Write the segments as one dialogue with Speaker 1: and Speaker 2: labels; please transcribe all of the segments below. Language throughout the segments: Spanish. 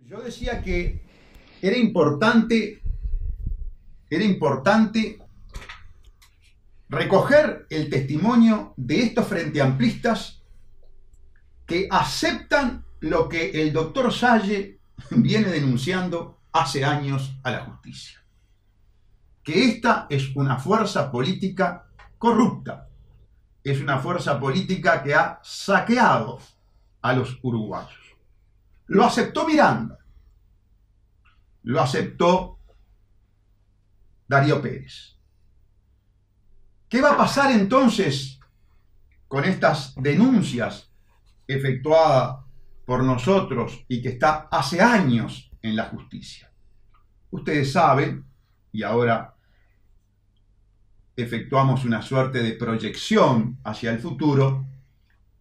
Speaker 1: Yo decía que era importante recoger el testimonio de estos frenteamplistas que aceptan lo que el doctor Salle viene denunciando hace años a la justicia. Que esta es una fuerza política corrupta, es una fuerza política que ha saqueado a los uruguayos. Lo aceptó Miranda, lo aceptó Darío Pérez. ¿Qué va a pasar entonces con estas denuncias efectuadas por nosotros y que está hace años en la justicia? Ustedes saben, y ahora efectuamos una suerte de proyección hacia el futuro,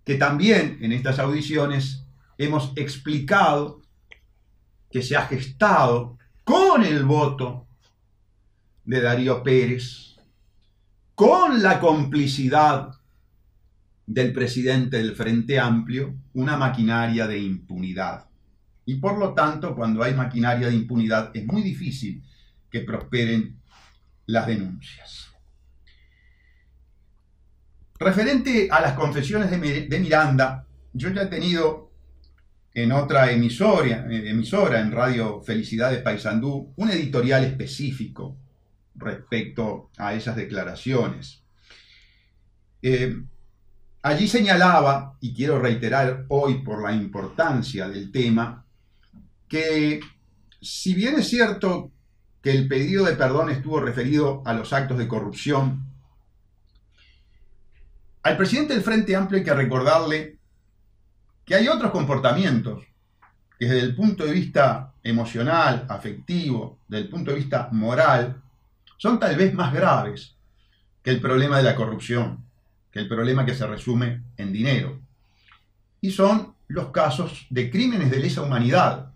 Speaker 1: que también en estas audiciones hemos explicado que se ha gestado con el voto de Darío Pérez, con la complicidad del presidente del Frente Amplio, una maquinaria de impunidad. Y por lo tanto, cuando hay maquinaria de impunidad, es muy difícil que prosperen las denuncias. Referente a las confesiones de Miranda, yo ya he tenido en otra emisora, en Radio Felicidad de Paysandú, un editorial específico respecto a esas declaraciones. Allí señalaba, y quiero reiterar hoy por la importancia del tema, que si bien es cierto que el pedido de perdón estuvo referido a los actos de corrupción, al presidente del Frente Amplio hay que recordarle que hay otros comportamientos que desde el punto de vista emocional, afectivo, desde el punto de vista moral, son tal vez más graves que el problema de la corrupción, que el problema que se resume en dinero. Y son los casos de crímenes de lesa humanidad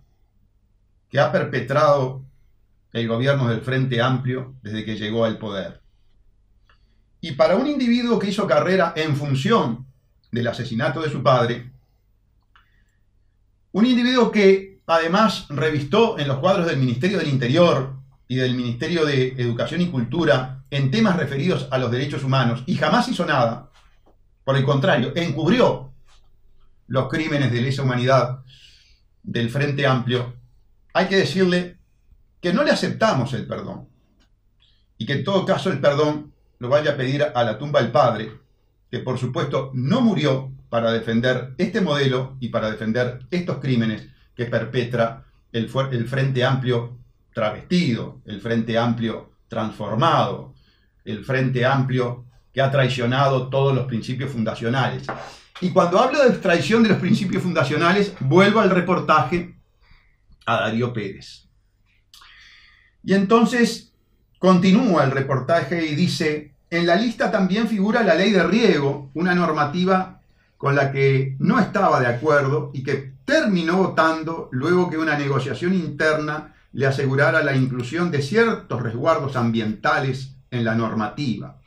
Speaker 1: que ha perpetrado el gobierno del Frente Amplio desde que llegó al poder. Y para un individuo que hizo carrera en función del asesinato de su padre, un individuo que además revistó en los cuadros del Ministerio del Interior y del Ministerio de Educación y Cultura en temas referidos a los derechos humanos y jamás hizo nada, por el contrario, encubrió los crímenes de lesa humanidad del Frente Amplio, hay que decirle que no le aceptamos el perdón y que en todo caso el perdón lo vaya a pedir a la tumba del padre, que por supuesto no murió para defender este modelo y para defender estos crímenes que perpetra el Frente Amplio travestido, el Frente Amplio transformado, el Frente Amplio que ha traicionado todos los principios fundacionales. Y cuando hablo de traición de los principios fundacionales, vuelvo al reportaje a Darío Pérez. Y entonces continúa el reportaje y dice: en la lista también figura la ley de riego, una normativa con la que no estaba de acuerdo y que terminó votando luego que una negociación interna le asegurara la inclusión de ciertos resguardos ambientales en la normativa.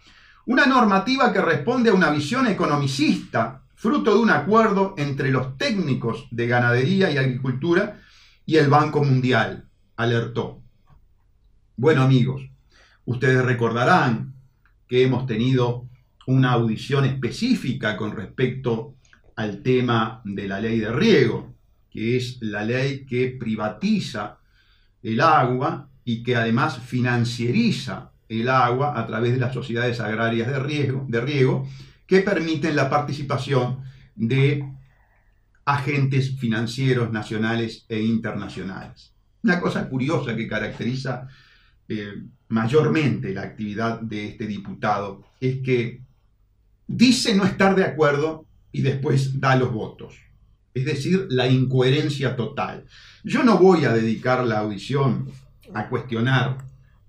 Speaker 1: Una normativa que responde a una visión economicista, fruto de un acuerdo entre los técnicos de ganadería y agricultura y el Banco Mundial, alertó. Bueno, amigos, ustedes recordarán que hemos tenido una audición específica con respecto al tema de la ley de riego, que es la ley que privatiza el agua y que además financiariza el agua a través de las sociedades agrarias de riego que permiten la participación de agentes financieros nacionales e internacionales. Una cosa curiosa que caracteriza mayormente la actividad de este diputado es que dice no estar de acuerdo y después da los votos. Es decir, la incoherencia total. Yo no voy a dedicar la audición a cuestionar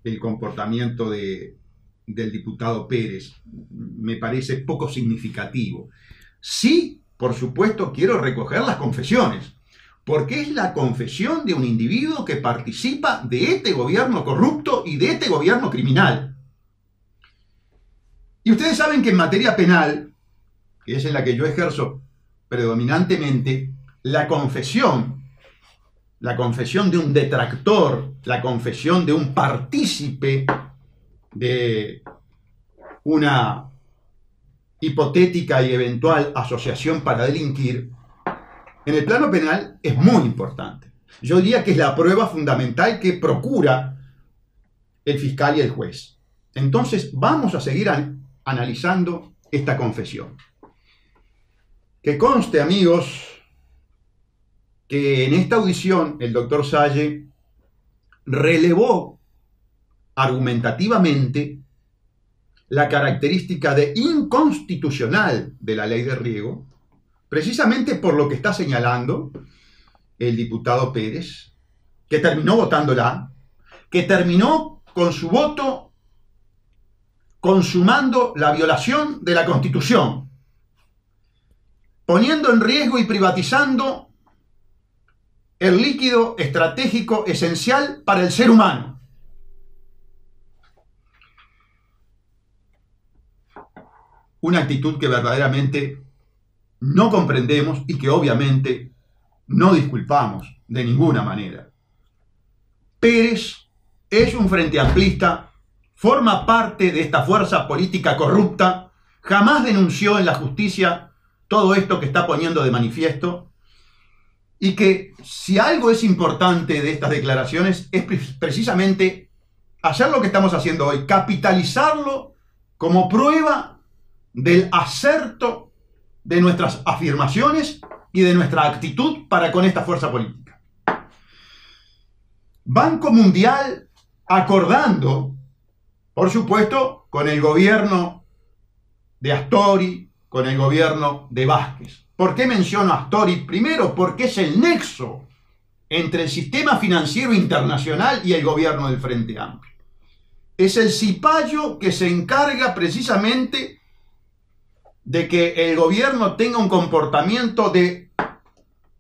Speaker 1: el comportamiento del diputado Pérez. Me parece poco significativo. Sí, por supuesto, quiero recoger las confesiones, porque es la confesión de un individuo que participa de este gobierno corrupto y de este gobierno criminal. Y ustedes saben que en materia penal, que es en la que yo ejerzo predominantemente, la confesión la confesión de un detractor, la confesión de un partícipe de una hipotética y eventual asociación para delinquir, en el plano penal es muy importante. Yo diría que es la prueba fundamental que procura el fiscal y el juez. Entonces vamos a seguir analizando esta confesión. Que conste, amigos, que en esta audición el doctor Salle relevó argumentativamente la característica de inconstitucional de la ley de riego, precisamente por lo que está señalando el diputado Pérez, que terminó votándola, que terminó con su voto consumando la violación de la Constitución, poniendo en riesgo y privatizando el líquido estratégico esencial para el ser humano. Una actitud que verdaderamente no comprendemos y que obviamente no disculpamos de ninguna manera. Pérez es un frente amplista, forma parte de esta fuerza política corrupta, jamás denunció en la justicia todo esto que está poniendo de manifiesto, y que si algo es importante de estas declaraciones es precisamente hacer lo que estamos haciendo hoy, capitalizarlo como prueba del acerto de nuestras afirmaciones y de nuestra actitud para con esta fuerza política. Banco Mundial acordando, por supuesto, con el gobierno de Astori, con el gobierno de Vázquez. ¿Por qué menciono a Astori? Primero, porque es el nexo entre el sistema financiero internacional y el gobierno del Frente Amplio. Es el cipayo que se encarga precisamente de que el gobierno tenga un comportamiento de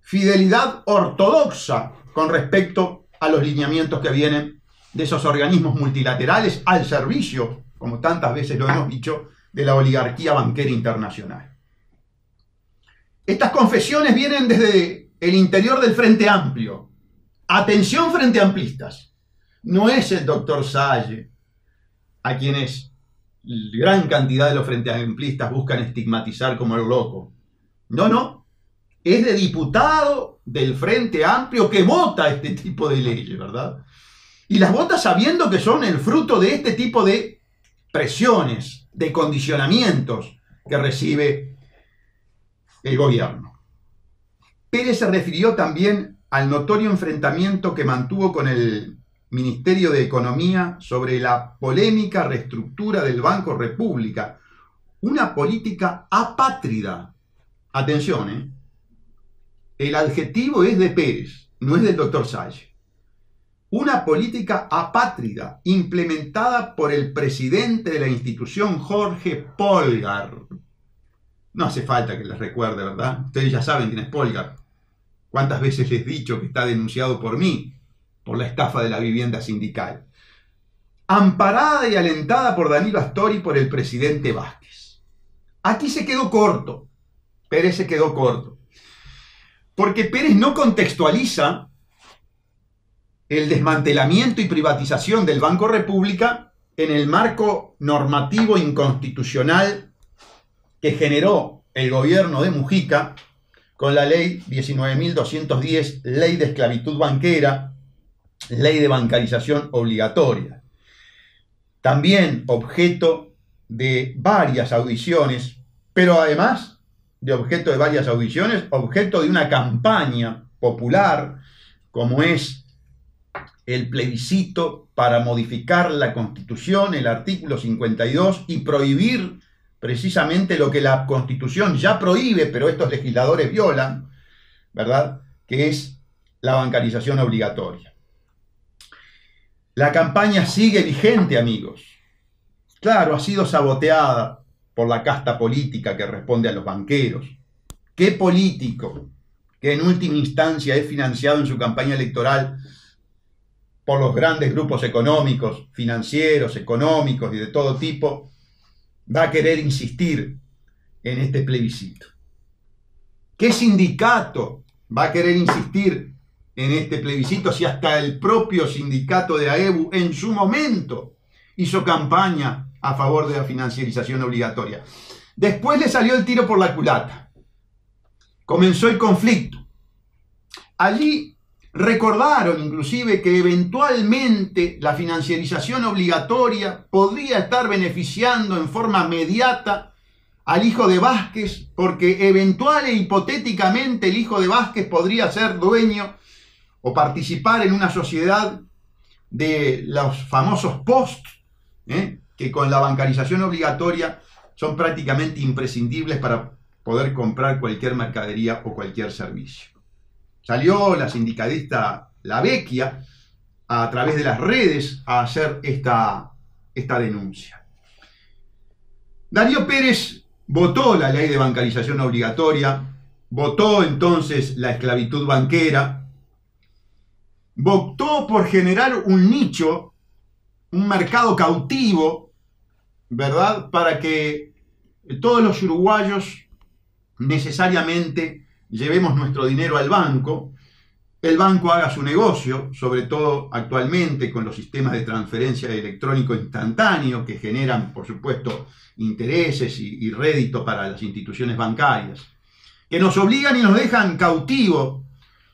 Speaker 1: fidelidad ortodoxa con respecto a los lineamientos que vienen de esos organismos multilaterales al servicio, como tantas veces lo hemos dicho, de la oligarquía banquera internacional. Estas confesiones vienen desde el interior del Frente Amplio. Atención, frente amplistas. No es el doctor Salle a quienes gran cantidad de los frente amplistas buscan estigmatizar como el loco. No, no. Es de diputado del Frente Amplio que vota este tipo de leyes, ¿verdad? Y las vota sabiendo que son el fruto de este tipo de presiones, de condicionamientos que recibe el gobierno. Pérez se refirió también al notorio enfrentamiento que mantuvo con el Ministerio de Economía sobre la polémica reestructura del Banco República, una política apátrida. Atención, ¿eh? El adjetivo es de Pérez, no es del doctor Salle. Una política apátrida implementada por el presidente de la institución, Jorge Polgar. No hace falta que les recuerde, ¿verdad? Ustedes ya saben quién es Polgar. ¿Cuántas veces les he dicho que está denunciado por mí por la estafa de la vivienda sindical? Amparada y alentada por Danilo Astori y por el presidente Vázquez. Aquí se quedó corto. Pérez se quedó corto. Porque Pérez no contextualiza el desmantelamiento y privatización del Banco República en el marco normativo inconstitucional que generó el gobierno de Mujica con la ley 19.210, ley de esclavitud banquera, ley de bancarización obligatoria. También objeto de varias audiciones, pero además de objeto de varias audiciones, objeto de una campaña popular como es el plebiscito para modificar la Constitución, el artículo 52, y prohibir precisamente lo que la Constitución ya prohíbe, pero estos legisladores violan, ¿verdad?, que es la bancarización obligatoria. La campaña sigue vigente, amigos. Claro, ha sido saboteada por la casta política que responde a los banqueros. ¿Qué político que en última instancia es financiado en su campaña electoral por los grandes grupos económicos, financieros, económicos y de todo tipo, va a querer insistir en este plebiscito? ¿Qué sindicato va a querer insistir en este plebiscito si hasta el propio sindicato de AEBU en su momento hizo campaña a favor de la financiarización obligatoria? Después le salió el tiro por la culata. Comenzó el conflicto. Allí recordaron inclusive que eventualmente la financiarización obligatoria podría estar beneficiando en forma mediata al hijo de Vázquez, porque eventual e hipotéticamente el hijo de Vázquez podría ser dueño o participar en una sociedad de los famosos post, que con la bancarización obligatoria son prácticamente imprescindibles para poder comprar cualquier mercadería o cualquier servicio. Salió la sindicalista La Vecchia a través de las redes a hacer esta denuncia. Darío Pérez votó la ley de bancarización obligatoria, votó entonces la esclavitud banquera, votó por generar un nicho, un mercado cautivo, ¿verdad? Para que todos los uruguayos necesariamente llevemos nuestro dinero al banco, el banco haga su negocio, sobre todo actualmente con los sistemas de transferencia electrónico instantáneo que generan, por supuesto, intereses y rédito para las instituciones bancarias, que nos obligan y nos dejan cautivos,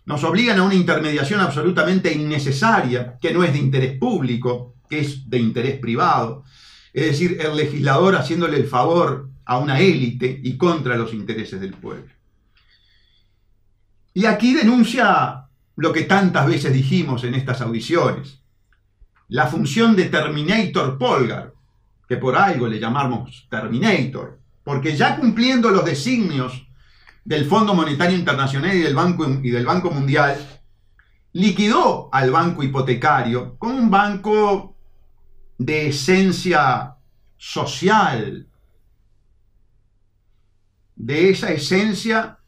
Speaker 1: nos obligan a una intermediación absolutamente innecesaria, que no es de interés público, que es de interés privado, es decir, el legislador haciéndole el favor a una élite y contra los intereses del pueblo. Y aquí denuncia lo que tantas veces dijimos en estas audiciones, la función de Terminator Polgar, que por algo le llamamos Terminator, porque ya cumpliendo los designios del Fondo Monetario Internacional y del Banco Mundial, liquidó al banco hipotecario como un banco de esencia social, de esa esencia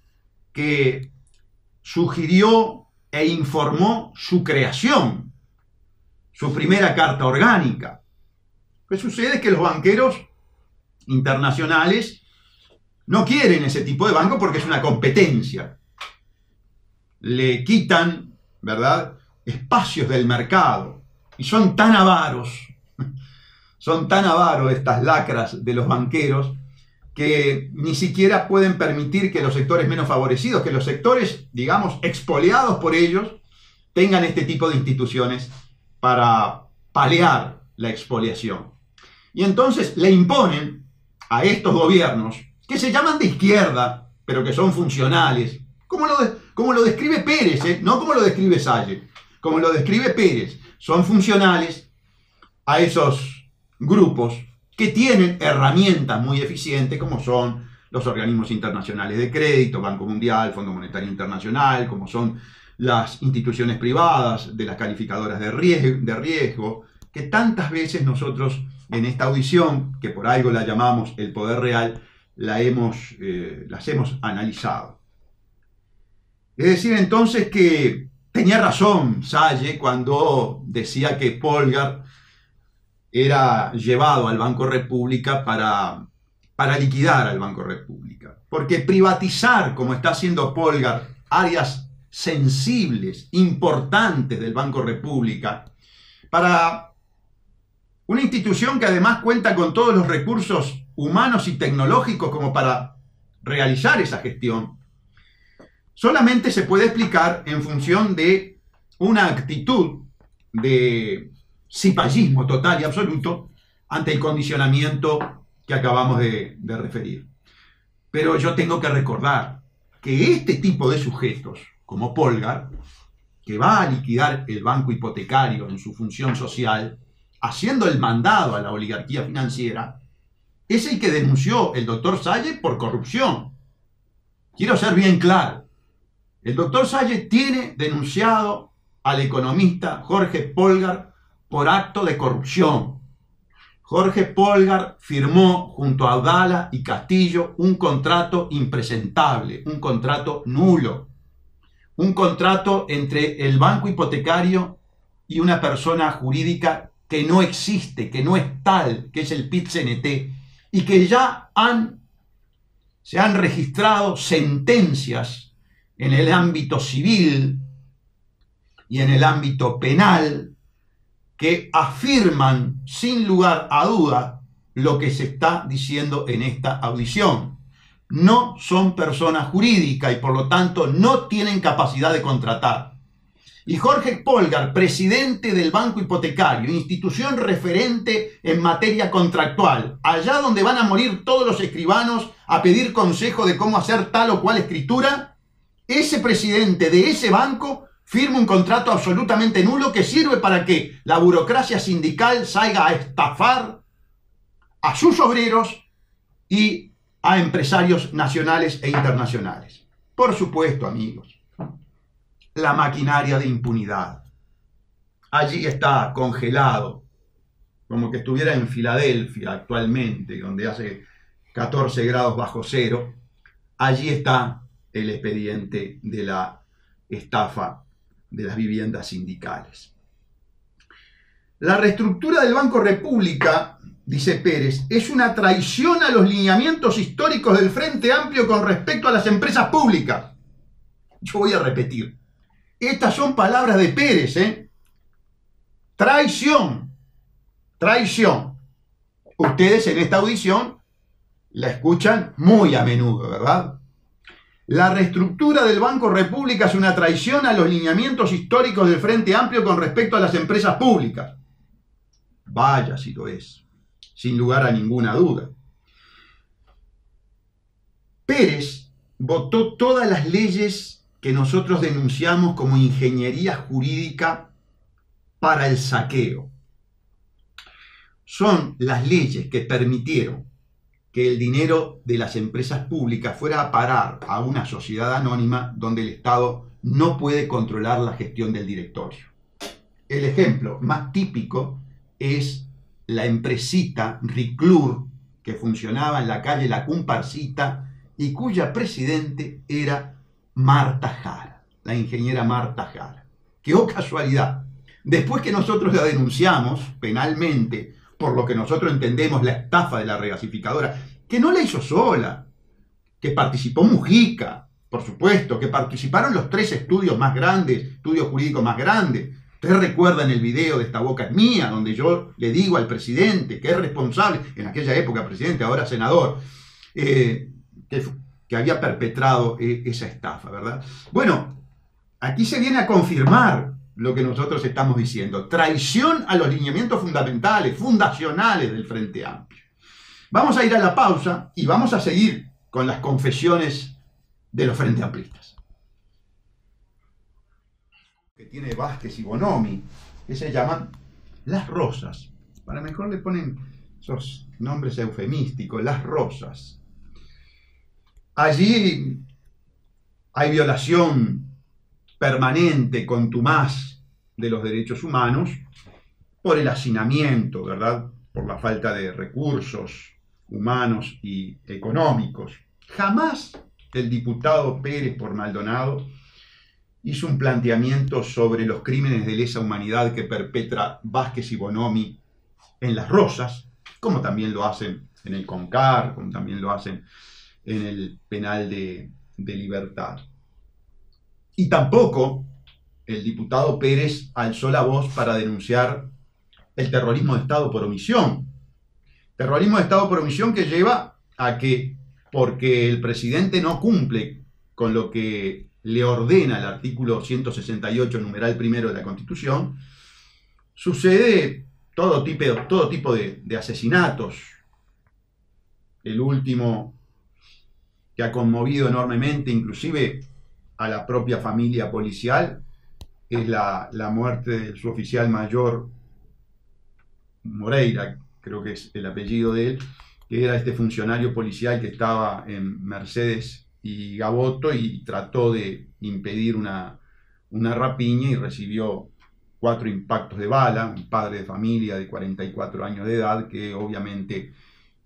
Speaker 1: que sugirió e informó su creación, su primera carta orgánica. Lo que sucede es que los banqueros internacionales no quieren ese tipo de banco porque es una competencia. Le quitan, ¿verdad?, espacios del mercado. Y son tan avaros estas lacras de los banqueros, que ni siquiera pueden permitir que los sectores menos favorecidos, que los sectores, digamos, expoliados por ellos, tengan este tipo de instituciones para paliar la expoliación. Y entonces le imponen a estos gobiernos, que se llaman de izquierda, pero que son funcionales, como lo describe Pérez, no como lo describe Salle, como lo describe Pérez, son funcionales a esos grupos que tienen herramientas muy eficientes como son los organismos internacionales de crédito, Banco Mundial, Fondo Monetario Internacional, como son las instituciones privadas de las calificadoras de riesgo, que tantas veces nosotros en esta audición, que por algo la llamamos El Poder Real, las hemos analizado. Es decir, entonces, que tenía razón Salle cuando decía que Polgar era llevado al Banco República para liquidar al Banco República. Porque privatizar, como está haciendo Polgar, áreas sensibles, importantes del Banco República, para una institución que además cuenta con todos los recursos humanos y tecnológicos como para realizar esa gestión, solamente se puede explicar en función de una actitud de cipallismo total y absoluto ante el condicionamiento que acabamos de referir. Pero yo tengo que recordar que este tipo de sujetos, como Polgar, que va a liquidar el banco hipotecario en su función social, haciendo el mandado a la oligarquía financiera, es el que denunció el doctor Salle por corrupción. Quiero ser bien claro. El doctor Salle tiene denunciado al economista Jorge Polgar por acto de corrupción. Jorge Polgar firmó junto a Audala y Castillo un contrato impresentable, un contrato nulo, un contrato entre el banco hipotecario y una persona jurídica que no existe, que no es tal, que es el PIT-CNT, y que ya se han registrado sentencias en el ámbito civil y en el ámbito penal que afirman sin lugar a duda lo que se está diciendo en esta audición. No son personas jurídicas y por lo tanto no tienen capacidad de contratar. Y Jorge Polgar, presidente del Banco Hipotecario, institución referente en materia contractual, allá donde van a morir todos los escribanos a pedir consejo de cómo hacer tal o cual escritura, ese presidente de ese banco firma un contrato absolutamente nulo que sirve para que la burocracia sindical salga a estafar a sus obreros y a empresarios nacionales e internacionales. Por supuesto, amigos, la maquinaria de impunidad. Allí está congelado, como que estuviera en Filadelfia actualmente, donde hace 14 grados bajo cero. Allí está el expediente de la estafa de las viviendas sindicales. La reestructura del Banco República, dice Pérez, es una traición a los lineamientos históricos del Frente Amplio con respecto a las empresas públicas. Yo voy a repetir. Estas son palabras de Pérez, ¿eh? Traición. Traición. Ustedes en esta audición la escuchan muy a menudo, ¿verdad? La reestructura del Banco República es una traición a los lineamientos históricos del Frente Amplio con respecto a las empresas públicas. Vaya si lo es, sin lugar a ninguna duda. Pérez votó todas las leyes que nosotros denunciamos como ingeniería jurídica para el saqueo. Son las leyes que permitieron que el dinero de las empresas públicas fuera a parar a una sociedad anónima donde el Estado no puede controlar la gestión del directorio. El ejemplo más típico es la empresita Riclur, que funcionaba en la calle La Comparsita y cuya presidente era Marta Jara, la ingeniera Marta Jara. ¡Qué casualidad! Después que nosotros la denunciamos penalmente por lo que nosotros entendemos la estafa de la regasificadora, que no la hizo sola, que participó Mujica, por supuesto, que participaron los 3 estudios más grandes, estudios jurídicos más grandes. Ustedes recuerdan el video de Esta boca es mía, donde yo le digo al presidente, que es responsable, en aquella época presidente, ahora senador, que había perpetrado esa estafa, ¿verdad? Bueno, aquí se viene a confirmar lo que nosotros estamos diciendo. Traición a los lineamientos fundamentales, fundacionales del Frente Amplio. Vamos a ir a la pausa y vamos a seguir con las confesiones de los Frente Amplistas. Que tiene Vázquez y Bonomi, que se llaman Las Rosas. Para mejor le ponen esos nombres eufemísticos, Las Rosas. Allí hay violación permanente, contumaz de los derechos humanos por el hacinamiento, ¿verdad? Por la falta de recursos humanos y económicos. Jamás el diputado Pérez por Maldonado hizo un planteamiento sobre los crímenes de lesa humanidad que perpetra Vázquez y Bonomi en Las Rosas, como también lo hacen en el CONCAR, como también lo hacen en el penal de Libertad. Y tampoco el diputado Pérez alzó la voz para denunciar el terrorismo de Estado por omisión. Terrorismo de Estado por omisión que lleva a que, porque el presidente no cumple con lo que le ordena el artículo 168, numeral primero de la Constitución, sucede todo tipo de asesinatos. El último que ha conmovido enormemente, inclusive a la propia familia policial, es la muerte de su oficial mayor Moreira, creo que es el apellido de él, que era este funcionario policial que estaba en Mercedes y Gaboto y trató de impedir una rapiña y recibió 4 impactos de bala, un padre de familia de 44 años de edad que obviamente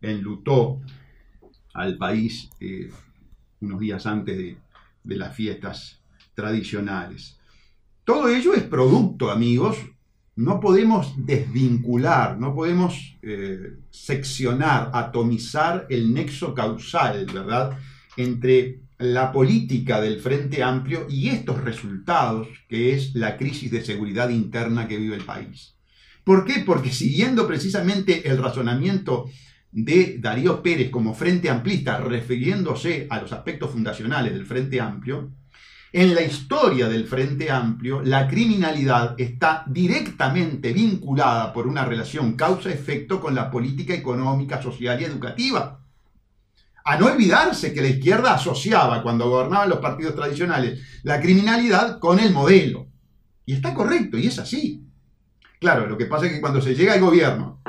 Speaker 1: enlutó al país unos días antes de las fiestas tradicionales. Todo ello es producto, amigos, no podemos desvincular, no podemos seccionar, atomizar el nexo causal, ¿verdad?, entre la política del Frente Amplio y estos resultados, que es la crisis de seguridad interna que vive el país. ¿Por qué? Porque siguiendo precisamente el razonamiento de Darío Pérez como Frente Amplista, refiriéndose a los aspectos fundacionales del Frente Amplio, en la historia del Frente Amplio, la criminalidad está directamente vinculada por una relación causa-efecto con la política económica, social y educativa. A no olvidarse que la izquierda asociaba, cuando gobernaban los partidos tradicionales, la criminalidad con el modelo. Y está correcto, y es así. Claro, lo que pasa es que cuando se llega al gobierno,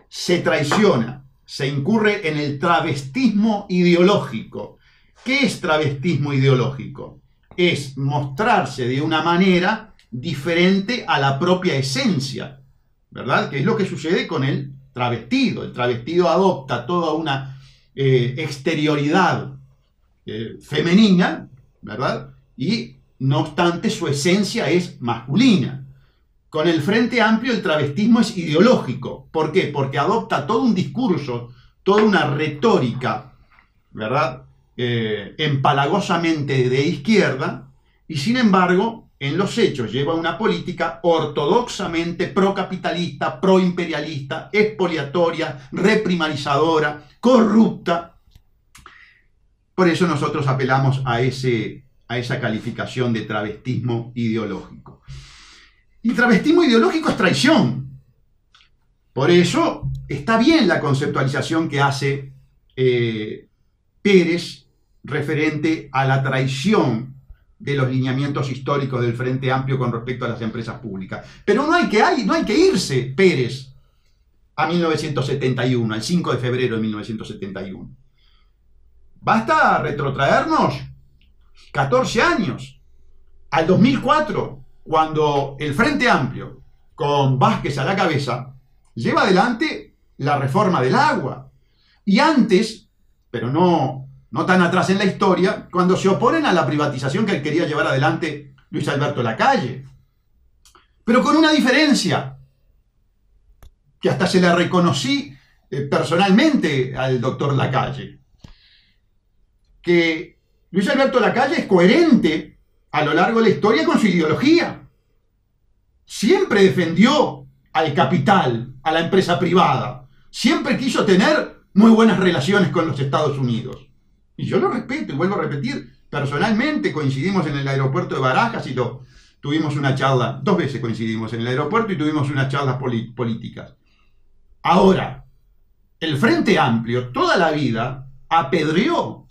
Speaker 1: se traiciona, se incurre en el travestismo ideológico. ¿Qué es travestismo ideológico? Es mostrarse de una manera diferente a la propia esencia, ¿verdad? Que es lo que sucede con el travestido. El travestido adopta toda una exterioridad femenina, ¿verdad? Y no obstante su esencia es masculina. Con el Frente Amplio el travestismo es ideológico. ¿Por qué? Porque adopta todo un discurso, toda una retórica, ¿verdad? Empalagosamente de izquierda, y sin embargo en los hechos lleva una política ortodoxamente procapitalista, proimperialista, expoliatoria, reprimarizadora, corrupta. Por eso nosotros apelamos a esa calificación de travestismo ideológico. Y travestismo ideológico es traición. Por eso está bien la conceptualización que hace Pérez referente a la traición de los lineamientos históricos del Frente Amplio con respecto a las empresas públicas. Pero no hay que irse, Pérez, a 1971, al 5 de febrero de 1971. Basta retrotraernos 14 años, al 2004, cuando el Frente Amplio, con Vázquez a la cabeza, lleva adelante la reforma del agua. Y antes, pero no tan atrás en la historia, cuando se oponen a la privatización que quería llevar adelante Luis Alberto Lacalle. Pero con una diferencia, que hasta se la reconocí personalmente al doctor Lacalle, que Luis Alberto Lacalle es coherente a lo largo de la historia con su ideología. Siempre defendió al capital, a la empresa privada. Siempre quiso tener muy buenas relaciones con los Estados Unidos. Y yo lo respeto y vuelvo a repetir, personalmente coincidimos en el aeropuerto de Barajas y tuvimos una charla, 2 veces coincidimos en el aeropuerto y tuvimos unas charlas políticas. Ahora, el Frente Amplio toda la vida apedreó,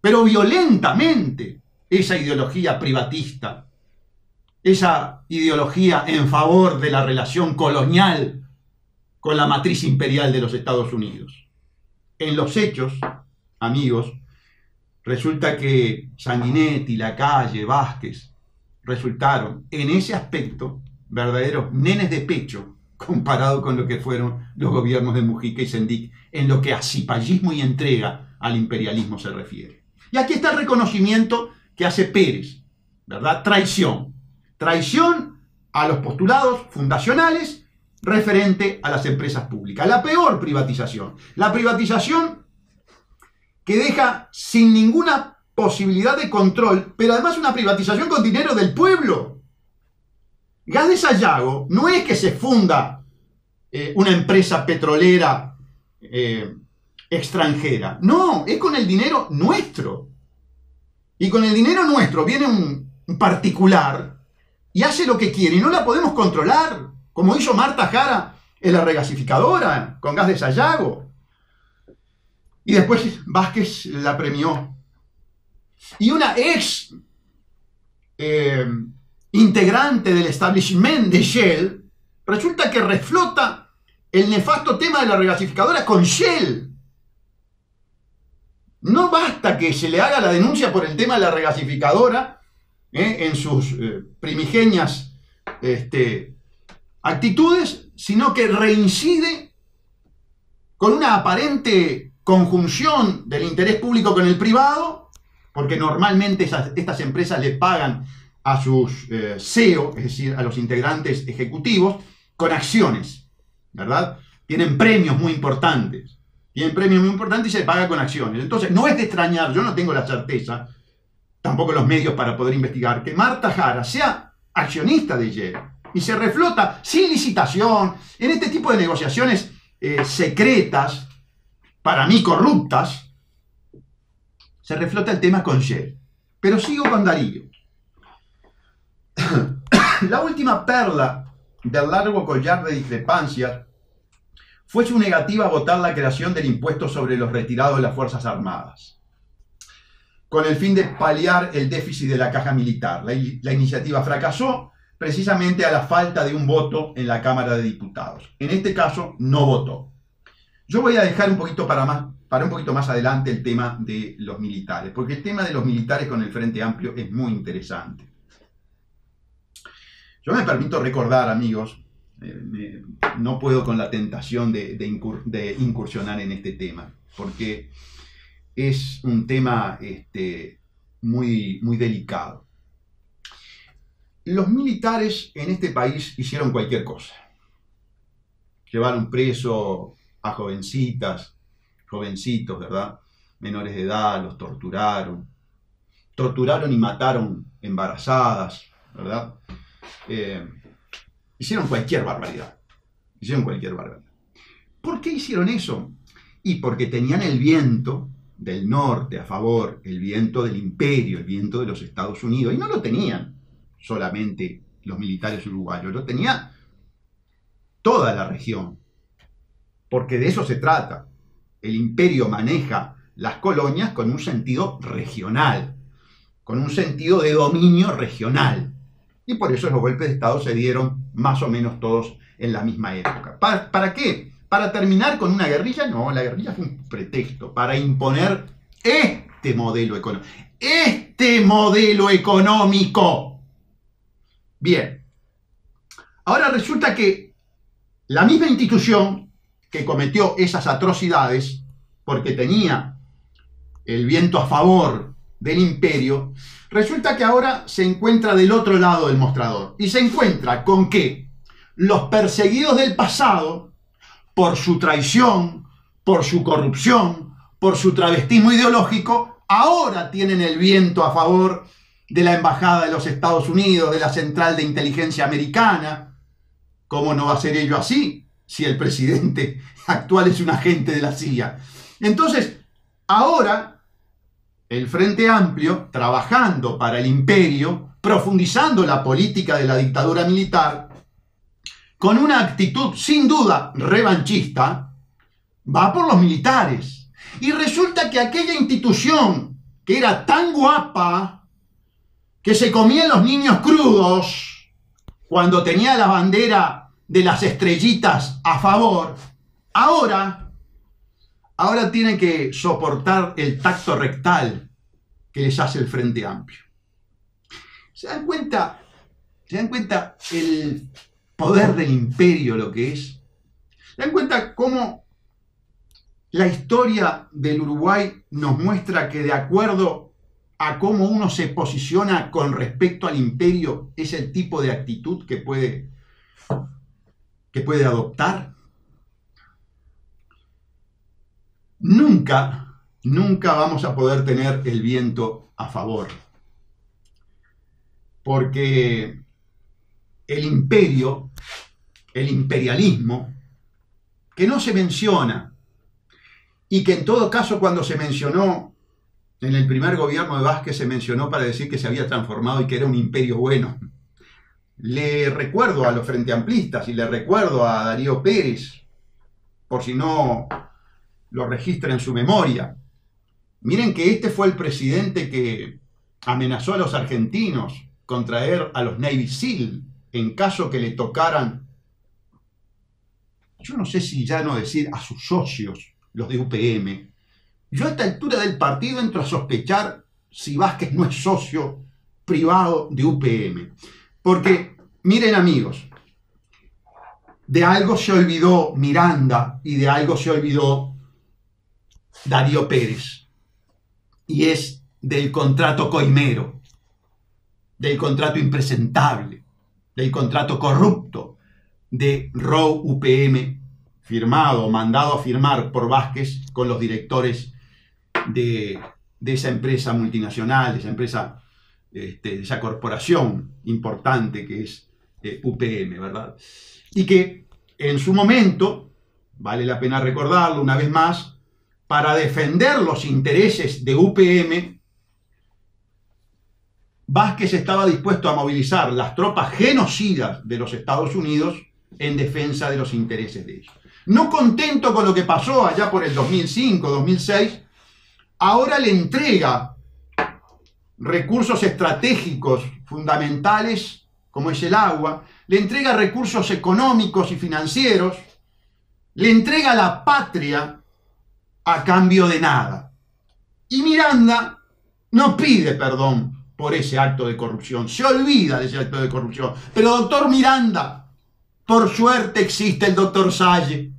Speaker 1: pero violentamente, esa ideología privatista, esa ideología en favor de la relación colonial con la matriz imperial de los Estados Unidos. En los hechos, amigos, resulta que Sanguinetti, Lacalle, Vázquez resultaron en ese aspecto verdaderos nenes de pecho comparado con lo que fueron los gobiernos de Mujica y Sendik en lo que a cipallismo y entrega al imperialismo se refiere. Y aquí está el reconocimiento que hace Pérez, ¿verdad? Traición. Traición a los postulados fundacionales referente a las empresas públicas. La peor privatización. La privatización que deja sin ninguna posibilidad de control, pero además una privatización con dinero del pueblo. Gas de Sayago no es que se funda una empresa petrolera extranjera. No, es con el dinero nuestro. Y con el dinero nuestro viene un particular y hace lo que quiere y no la podemos controlar, como hizo Marta Jara en la regasificadora con Gas de Sayago. Y después Vázquez la premió. Y una ex integrante del establishment de Shell resulta que reflota el nefasto tema de la regasificadora con Shell. No basta que se le haga la denuncia por el tema de la regasificadora en sus primigenias actitudes, sino que reincide con una aparente conjunción del interés público con el privado, porque normalmente estas empresas le pagan a sus CEO, es decir, a los integrantes ejecutivos, con acciones, ¿verdad? Tienen premios muy importantes. Y se le paga con acciones. Entonces, no es de extrañar, yo no tengo la certeza, tampoco los medios para poder investigar, que Marta Jara sea accionista de Shell y se reflota sin licitación en este tipo de negociaciones secretas, para mí corruptas, se reflota el tema con Shell. Pero sigo con Darío. La última perla del largo collar de discrepancias fue su negativa a votar la creación del impuesto sobre los retirados de las Fuerzas Armadas, con el fin de paliar el déficit de la caja militar. La iniciativa fracasó precisamente a la falta de un voto en la Cámara de Diputados. En este caso, no votó. Yo voy a dejar un poquito para un poquito más adelante el tema de los militares, porque el tema de los militares con el Frente Amplio es muy interesante. Yo me permito recordar, amigos, no puedo con la tentación de incursionar en este tema, porque es un tema muy, muy delicado. Los militares en este país hicieron cualquier cosa. Llevaron preso a jovencitas, jovencitos, ¿verdad? Menores de edad, los torturaron. Torturaron y mataron embarazadas, ¿verdad? Hicieron cualquier barbaridad. Hicieron cualquier barbaridad. ¿Por qué hicieron eso? Y porque tenían el viento del norte a favor, el viento del imperio, el viento de los Estados Unidos. Y no lo tenían solamente los militares uruguayos, lo tenía toda la región. Porque de eso se trata. El imperio maneja las colonias con un sentido regional, con un sentido de dominio regional. Y por eso los golpes de Estado se dieron más o menos todos en la misma época. ¿Para qué? ¿Para terminar con una guerrilla? No, la guerrilla fue un pretexto para imponer este modelo económico. ¡Este modelo económico! Bien. Ahora resulta que la misma institución que cometió esas atrocidades, porque tenía el viento a favor del imperio, resulta que ahora se encuentra del otro lado del mostrador. Y se encuentra con que los perseguidos del pasado, por su traición, por su corrupción, por su travestismo ideológico, ahora tienen el viento a favor de la Embajada de los Estados Unidos, de la Central de Inteligencia Americana. ¿Cómo no va a ser ello así si el presidente actual es un agente de la CIA? Entonces, ahora el Frente Amplio, trabajando para el imperio, profundizando la política de la dictadura militar, con una actitud sin duda revanchista, va por los militares. Y resulta que aquella institución que era tan guapa, que se comían los niños crudos, cuando tenía la bandera de las estrellitas a favor, ahora tienen que soportar el tacto rectal que les hace el Frente Amplio. ¿Se dan cuenta el poder del imperio lo que es? ¿Se dan cuenta cómo la historia del Uruguay nos muestra que de acuerdo a cómo uno se posiciona con respecto al imperio es el tipo de actitud que puede adoptar? Nunca vamos a poder tener el viento a favor, porque el imperio, el imperialismo, que no se menciona, y que en todo caso cuando se mencionó en el primer gobierno de Vázquez se mencionó para decir que se había transformado y que era un imperio bueno. Le recuerdo a los frenteamplistas y le recuerdo a Darío Pérez, por si no lo registra en su memoria. Miren que este fue el presidente que amenazó a los argentinos con traer a los Navy SEAL en caso que le tocaran, yo no sé si ya no decir a sus socios, los de UPM. Yo a esta altura del partido entro a sospechar si Vázquez no es socio privado de UPM. Porque, miren amigos, de algo se olvidó Miranda y de algo se olvidó Darío Pérez. Y es del contrato coimero, del contrato impresentable, del contrato corrupto de ROW UPM, firmado, mandado a firmar por Vázquez con los directores de de esa empresa multinacional, de esa empresa, de esa corporación importante que es UPM, ¿verdad? Y que en su momento, vale la pena recordarlo una vez más, para defender los intereses de UPM, Vázquez estaba dispuesto a movilizar las tropas genocidas de los Estados Unidos en defensa de los intereses de ellos. No contento con lo que pasó allá por el 2005, 2006, ahora le entrega recursos estratégicos fundamentales, como es el agua, le entrega recursos económicos y financieros, le entrega la patria a cambio de nada. Y Miranda no pide perdón por ese acto de corrupción, se olvida de ese acto de corrupción. Pero doctor Miranda, por suerte existe el doctor Salle.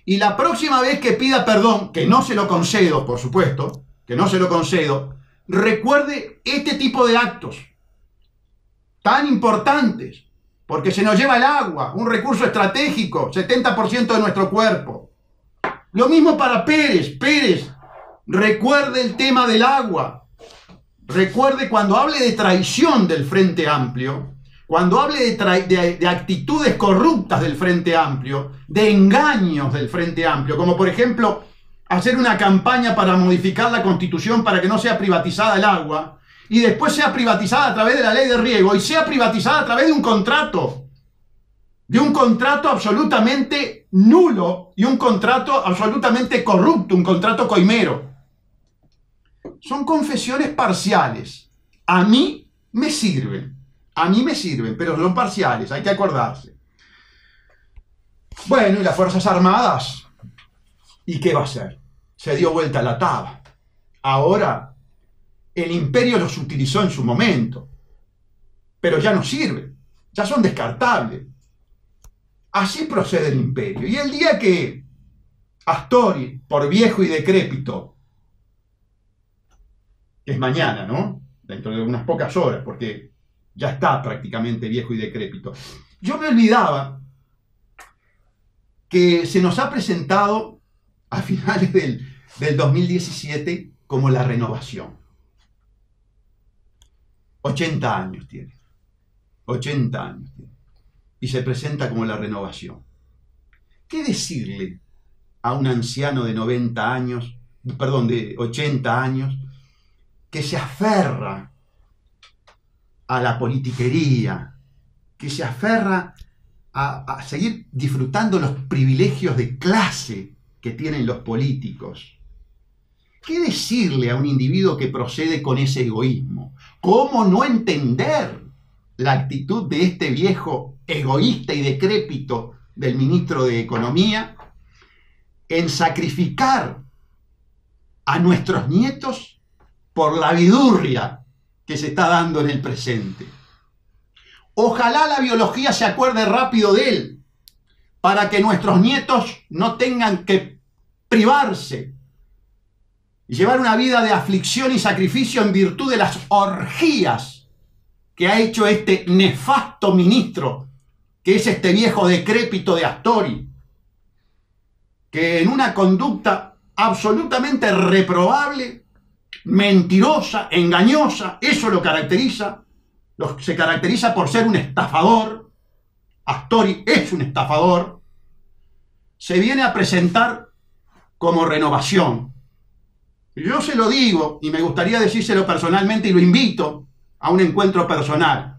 Speaker 1: Y la próxima vez que pida perdón, que no se lo concedo, por supuesto, que no se lo concedo, recuerde este tipo de actos tan importantes, porque se nos lleva el agua, un recurso estratégico, 70% de nuestro cuerpo. Lo mismo para Pérez. Pérez, recuerde el tema del agua. Recuerde cuando hable de traición del Frente Amplio, cuando hable de actitudes corruptas del Frente Amplio, de engaños del Frente Amplio, como por ejemplo hacer una campaña para modificar la Constitución para que no sea privatizada el agua, y después sea privatizada a través de la ley de riego, y sea privatizada a través de un contrato absolutamente nulo y un contrato absolutamente corrupto, un contrato coimero. Son confesiones parciales. A mí me sirven, pero son parciales, hay que acordarse. Bueno, y las Fuerzas Armadas, ¿y qué va a hacer? Se dio vuelta la taba. Ahora, el imperio los utilizó en su momento, pero ya no sirven, ya son descartables. Así procede el imperio. Y el día que Astori, por viejo y decrépito, que es mañana, ¿no? Dentro de unas pocas horas, porque ya está prácticamente viejo y decrépito. Yo me olvidaba que se nos ha presentado a finales del 2017 como la renovación. 80 años tiene. 80 años tiene. Y se presenta como la renovación. ¿Qué decirle a un anciano de 90 años, perdón, de 80 años, que se aferra a la politiquería, que se aferra a seguir disfrutando los privilegios de clase que tienen los políticos? ¿Qué decirle a un individuo que procede con ese egoísmo? ¿Cómo no entender la actitud de este viejo egoísta y decrépito del ministro de Economía en sacrificar a nuestros nietos por la vidurria que se está dando en el presente? Ojalá la biología se acuerde rápido de él, para que nuestros nietos no tengan que privarse y llevar una vida de aflicción y sacrificio en virtud de las orgías que ha hecho este nefasto ministro, que es este viejo decrépito de Astori, que en una conducta absolutamente reprobable, mentirosa, engañosa, eso lo caracteriza, se caracteriza por ser un estafador. Astori es un estafador. Se viene a presentar como renovación. Yo se lo digo, y me gustaría decírselo personalmente, y lo invito a un encuentro personal.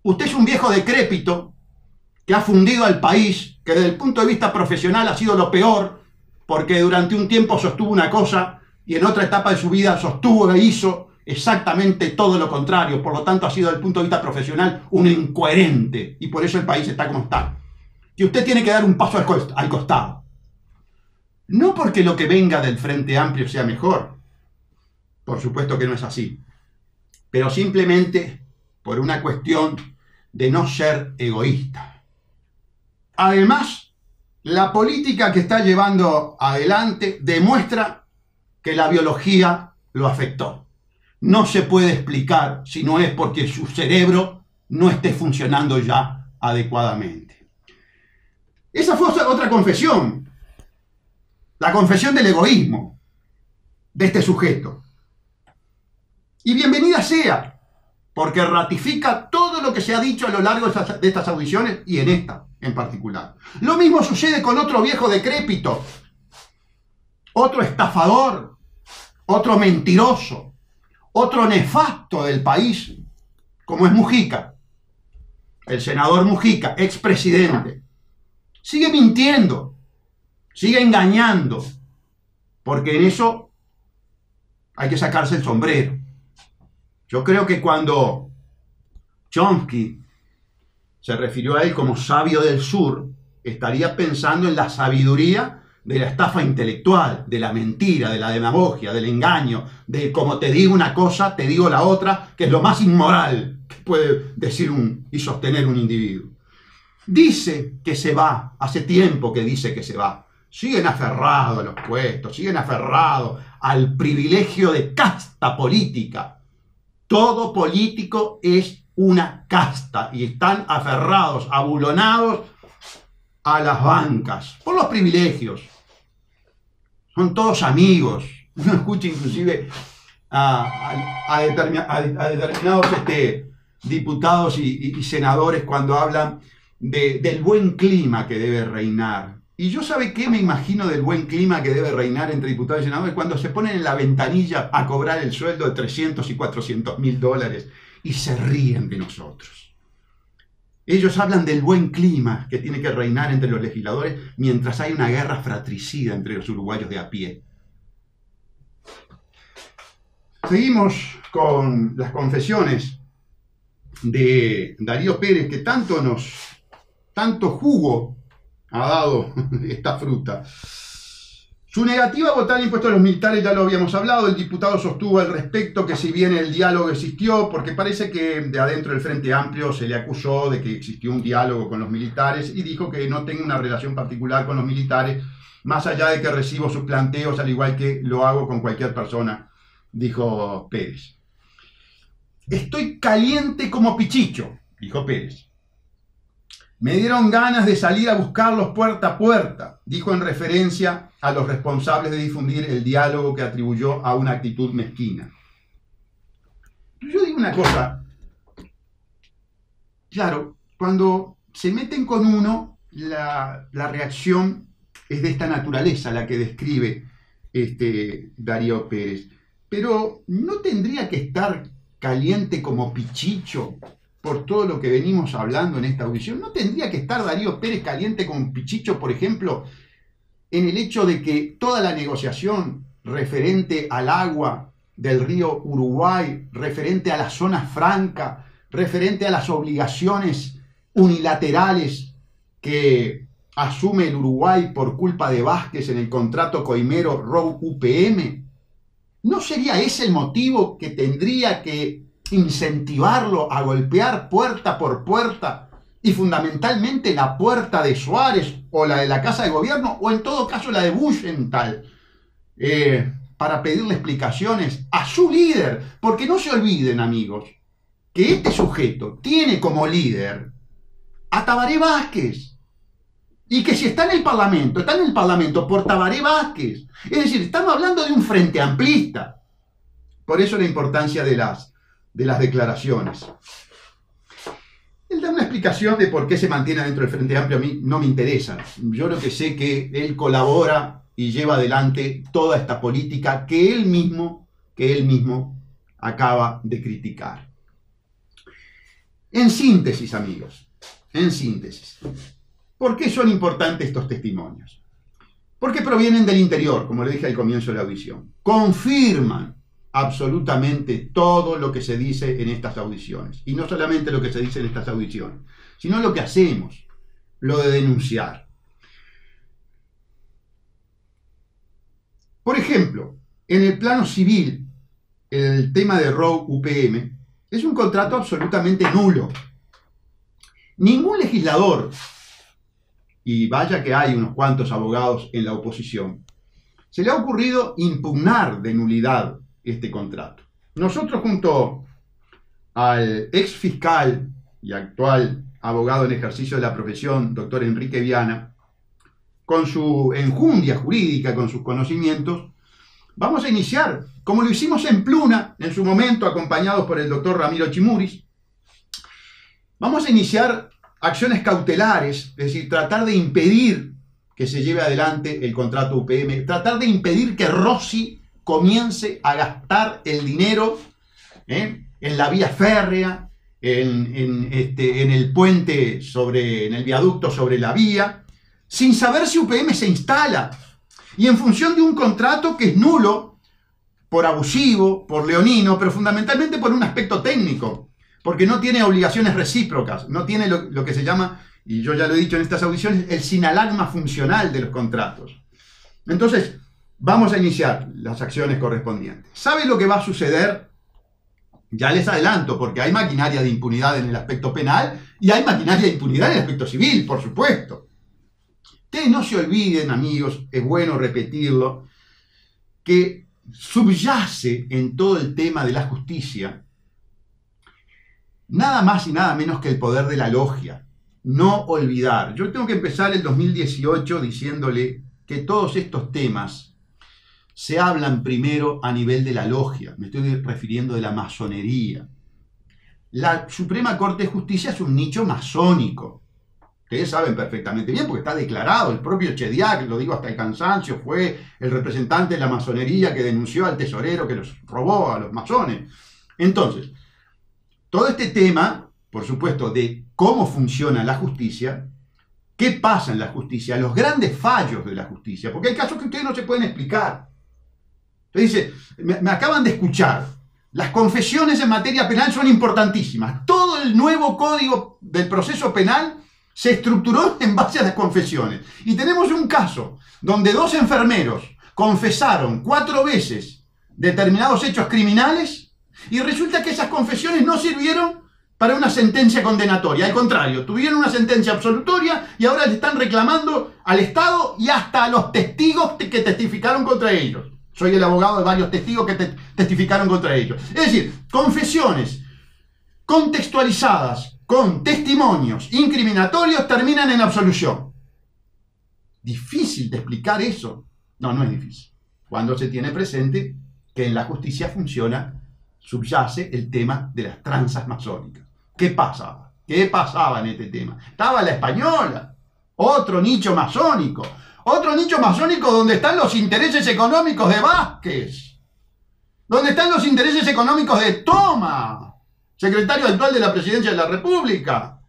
Speaker 1: Usted es un viejo decrépito que ha fundido al país, que desde el punto de vista profesional ha sido lo peor, porque durante un tiempo sostuvo una cosa y en otra etapa de su vida sostuvo e hizo exactamente todo lo contrario. Por lo tanto, ha sido desde el punto de vista profesional un incoherente, y por eso el país está como está. Y usted tiene que dar un paso al costado. No porque lo que venga del Frente Amplio sea mejor, por supuesto que no es así, pero simplemente por una cuestión de no ser egoísta. Además, la política que está llevando adelante demuestra que la biología lo afectó. No se puede explicar si no es porque su cerebro no esté funcionando ya adecuadamente. Esa fue otra confesión, la confesión del egoísmo.
Speaker 2: de este sujeto. Y bienvenida sea, porque ratifica todo lo que se ha dicho a lo largo de estas audiciones y en esta en particular. Lo mismo sucede con otro viejo decrépito, otro estafador, otro mentiroso, otro nefasto del país, como es Mujica, el senador Mujica, expresidente. Sigue mintiendo, sigue engañando, porque en eso hay que sacarse el sombrero. Yo creo que cuando Chomsky se refirió a él como sabio del sur, estaría pensando en la sabiduría de la estafa intelectual, de la mentira, de la demagogia, del engaño, de como te digo una cosa, te digo la otra, que es lo más inmoral que puede decir y sostener un individuo. Dice que se va, hace tiempo que dice que se va. Siguen aferrados a los puestos, siguen aferrados al privilegio de casta política. Todo político es una casta y están aferrados, abulonados a las bancas por los privilegios. Son todos amigos. Uno escucha inclusive a determinados diputados y senadores cuando hablan del buen clima que debe reinar. Y yo, ¿sabe qué me imagino del buen clima que debe reinar entre diputados y senadores? Cuando se ponen en la ventanilla a cobrar el sueldo de 300 y 400 mil dólares y se ríen de nosotros. Ellos hablan del buen clima que tiene que reinar entre los legisladores mientras hay una guerra fratricida entre los uruguayos de a pie. Seguimos con las confesiones de Darío Pérez, que tanto jugo ha dado esta fruta. Su negativa a votar impuestos a los militares ya lo habíamos hablado. El diputado sostuvo al respecto que si bien el diálogo existió, porque parece que de adentro del Frente Amplio se le acusó de que existió un diálogo con los militares y dijo que no tengo una relación particular con los militares, más allá de que recibo sus planteos al igual que lo hago con cualquier persona, dijo Pérez. Estoy caliente como pichicho, dijo Pérez. Me dieron ganas de salir a buscarlos puerta a puerta, dijo en referencia a los responsables de difundir el diálogo que atribuyó a una actitud mezquina. Yo digo una cosa, claro, cuando se meten con uno, la reacción es de esta naturaleza, la que describe Darío Pérez. Pero ¿no tendría que estar caliente como pichicho por todo lo que venimos hablando en esta audición? ¿No tendría que estar Darío Pérez caliente como pichicho, por ejemplo, en el hecho de que toda la negociación referente al agua del río Uruguay, referente a la zona franca, referente a las obligaciones unilaterales que asume el Uruguay por culpa de Vázquez en el contrato coimero ROU-UPM, ¿no sería ese el motivo que tendría que incentivarlo a golpear puerta por puerta y fundamentalmente la puerta de Suárez o la de la Casa de Gobierno o en todo caso la de Buschenthal para pedirle explicaciones a su líder? Porque no se olviden, amigos, que este sujeto tiene como líder a Tabaré Vázquez y que si está en el Parlamento por Tabaré Vázquez. Es decir, estamos hablando de un frente amplista. Por eso la importancia de las declaraciones. Él da una explicación de por qué se mantiene dentro del Frente Amplio. A mí no me interesa. Yo lo que sé que él colabora y lleva adelante toda esta política que él mismo acaba de criticar. En síntesis, amigos, en síntesis, ¿por qué son importantes estos testimonios? Porque provienen del interior, como le dije al comienzo de la audición. Confirman absolutamente todo lo que se dice en estas audiciones. Y no solamente lo que se dice en estas audiciones, sino lo que hacemos, lo de denunciar. Por ejemplo, en el plano civil, el tema de ROU-UPM es un contrato absolutamente nulo. Ningún legislador, y vaya que hay unos cuantos abogados en la oposición, se le ha ocurrido impugnar de nulidad este contrato. Nosotros, junto al ex fiscal y actual abogado en ejercicio de la profesión, doctor Enrique Viana, con su enjundia jurídica, con sus conocimientos, vamos a iniciar, como lo hicimos en Pluna, en su momento, acompañados por el doctor Ramiro Chimuris, vamos a iniciar acciones cautelares, es decir, tratar de impedir que se lleve adelante el contrato UPM, tratar de impedir que Rossi comience a gastar el dinero en la vía férrea, en el puente, en el viaducto sobre la vía, sin saber si UPM se instala, y en función de un contrato que es nulo, por abusivo, por leonino, pero fundamentalmente por un aspecto técnico, porque no tiene obligaciones recíprocas, no tiene lo que se llama, y yo ya lo he dicho en estas audiciones, el sinalagma funcional de los contratos. Entonces, vamos a iniciar las acciones correspondientes. ¿Sabe lo que va a suceder? Ya les adelanto, porque hay maquinaria de impunidad en el aspecto penal y hay maquinaria de impunidad en el aspecto civil, por supuesto. Ustedes no se olviden, amigos, es bueno repetirlo, que subyace en todo el tema de la justicia nada más y nada menos que el poder de la logia. No olvidar. Yo tengo que empezar el 2018 diciéndole que todos estos temas se hablan primero a nivel de la logia. Me estoy refiriendo de la masonería. La Suprema Corte de Justicia es un nicho masónico. Ustedes saben perfectamente bien porque está declarado. El propio Chediak, lo digo hasta el cansancio, fue el representante de la masonería que denunció al tesorero que los robó a los masones. Entonces, todo este tema, por supuesto, de cómo funciona la justicia, qué pasa en la justicia, los grandes fallos de la justicia, porque hay casos que ustedes no se pueden explicar. Entonces dice, me acaban de escuchar, las confesiones en materia penal son importantísimas. Todo el nuevo código del proceso penal se estructuró en base a las confesiones. Y tenemos un caso donde 2 enfermeros confesaron 4 veces determinados hechos criminales y resulta que esas confesiones no sirvieron para una sentencia condenatoria. Al contrario, tuvieron una sentencia absolutoria y ahora le están reclamando al Estado y hasta a los testigos que testificaron contra ellos. Soy el abogado de varios testigos que testificaron contra ellos. Es decir, confesiones contextualizadas con testimonios incriminatorios terminan en absolución. ¿Difícil de explicar eso? No, no es difícil. Cuando se tiene presente que en la justicia subyace el tema de las tranzas masónicas. ¿Qué pasaba? ¿Qué pasaba en este tema? Estaba la española, otro nicho masónico. Otro nicho masónico donde están los intereses económicos de Vázquez, donde están los intereses económicos de Toma, secretario actual de la Presidencia de la República.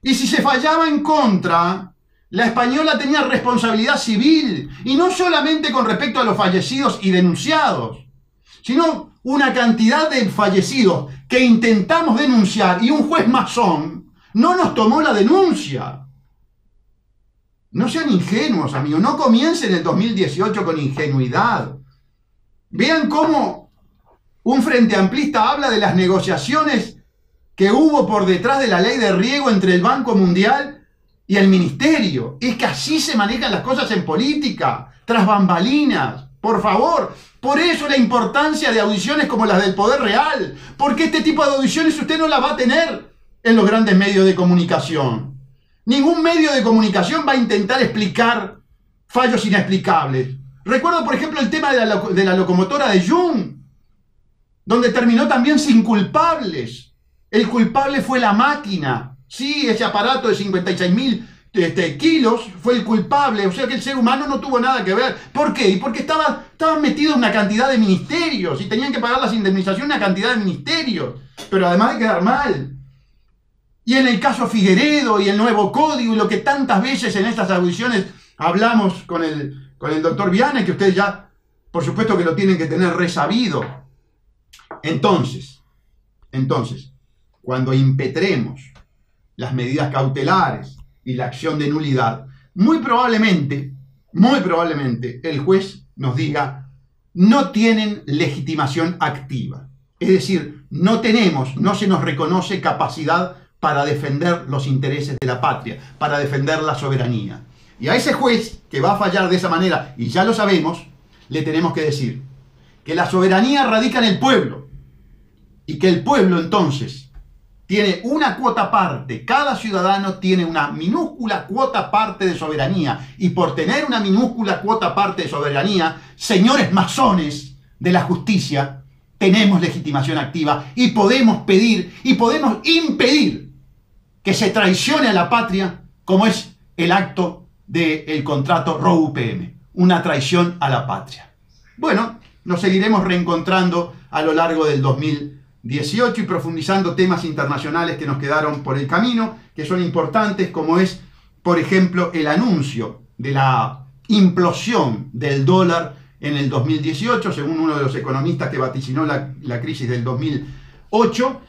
Speaker 2: Y si se fallaba en contra, la española tenía responsabilidad civil, y no solamente con respecto a los fallecidos y denunciados, sino una cantidad de fallecidos que intentamos denunciar y un juez masón no nos tomó la denuncia. No sean ingenuos, amigos, no comiencen el 2018 con ingenuidad. Vean cómo un frente amplista habla de las negociaciones que hubo por detrás de la ley de riego entre el Banco Mundial y el Ministerio. Es que así se manejan las cosas en política, tras bambalinas. Por favor, por eso la importancia de audiciones como las del Poder Real, porque este tipo de audiciones usted no las va a tener en los grandes medios de comunicación. Ningún medio de comunicación va a intentar explicar fallos inexplicables. Recuerdo, por ejemplo, el tema de la locomotora de Jung, donde terminó también sin culpables. El culpable fue la máquina. Sí, ese aparato de 56.000 kilos fue el culpable. O sea que el ser humano no tuvo nada que ver. ¿Por qué? Porque estaban metidos en una cantidad de ministerios y tenían que pagar las indemnizaciones una cantidad de ministerios. Pero además de quedar mal. Y en el caso Figueredo y el nuevo código y lo que tantas veces en estas audiciones hablamos con el doctor Viana, que ustedes ya, por supuesto que lo tienen que tener resabido. Entonces, cuando impetremos las medidas cautelares y la acción de nulidad, muy probablemente, el juez nos diga, no tienen legitimación activa. Es decir, no se nos reconoce capacidad para defender los intereses de la patria, para defender la soberanía. Y a ese juez que va a fallar de esa manera, y ya lo sabemos, le tenemos que decir que la soberanía radica en el pueblo, y que el pueblo entonces tiene una cuota parte, cada ciudadano tiene una minúscula cuota parte de soberanía, y por tener una minúscula cuota parte de soberanía, señores masones de la justicia, tenemos legitimación activa y podemos pedir y podemos impedir que se traicione a la patria, como es el acto del contrato Roe-UPM, una traición a la patria. Bueno, nos seguiremos reencontrando a lo largo del 2018 y profundizando temas internacionales que nos quedaron por el camino, que son importantes, como es, por ejemplo, el anuncio de la implosión del dólar en el 2018, según uno de los economistas que vaticinó la crisis del 2008,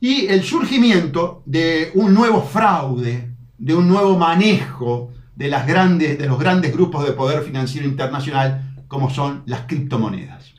Speaker 2: y el surgimiento de un nuevo fraude, de un nuevo manejo de los grandes grupos de poder financiero internacional, como son las criptomonedas.